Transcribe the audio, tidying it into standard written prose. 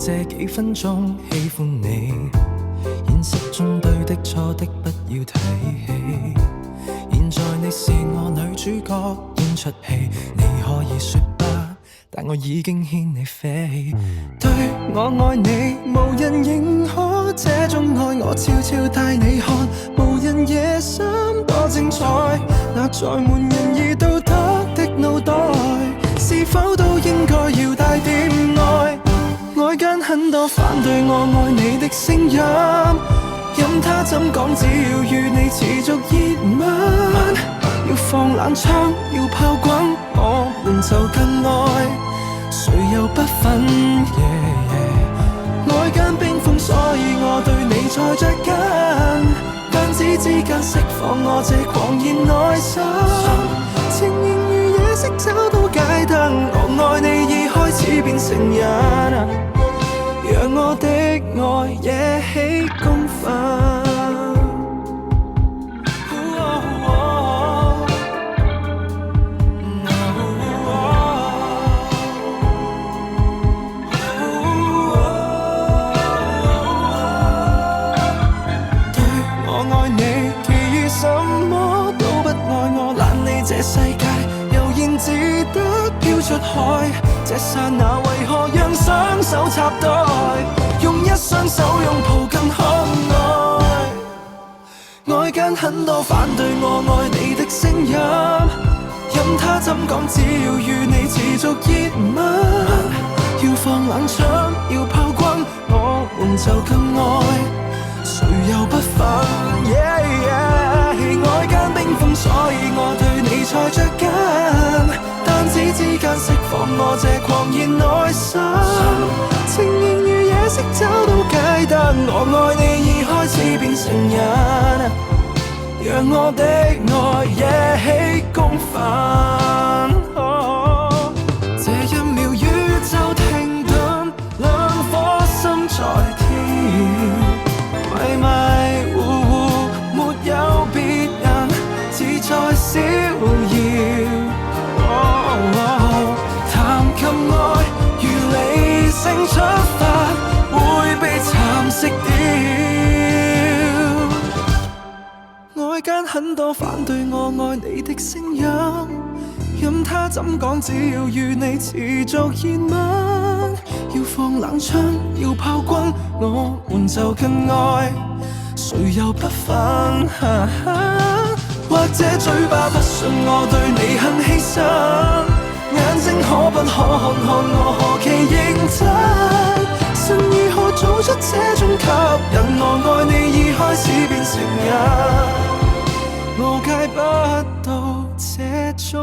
這幾分鐘喜歡你，現實中對的錯的不要提起。現在你是我女主角演出戲，你可以說不，但我已經牽你飛。對我愛你，無人認可這種愛，我悄悄帶你看無人夜深多精彩。那載滿仁義道德的腦袋，是否都應該要帶點愛？外間很多反對我愛你的聲音，任他怎講，只要與你持續熱吻，要放冷槍，要炮轟，我們就更愛，誰又不忿外間冰封，所以我對你才着緊，彈指之間釋放我這狂熱內心，情形如夜色找到街燈，我愛你已開始變成癮，讓我的愛惹起公憤。對我愛你，其餘什麼都不愛我，懶理這世界，悠然自得飄出海。這剎那為何讓雙手插袋，用一雙手擁抱更可愛？外間很多反對我愛你的聲音，任他怎講，只要與你持續熱吻，要放冷槍，要炮轟，我們就更愛，誰又不忿外間冰封，所以我對你才着緊，彈指之間釋放我這狂熱內心，情形如夜色找到街燈，我愛你已開始變成癮，讓我的愛惹起公憤。這一秒宇宙停頓，兩顆心在跳，迷迷糊糊沒有別人，自在逍遙。談及愛如理性出發，會被蠶食掉。外間很多反對我愛你的聲音，任他怎講，只要與你持續熱吻，要放冷槍，要炮轟，我們就更愛，誰又不忿或者嘴巴不信我對你很犧牲，眼睛可不可看看我何其認真，神如何做出這種吸引，我愛你已開始變成癮，我戒不到這種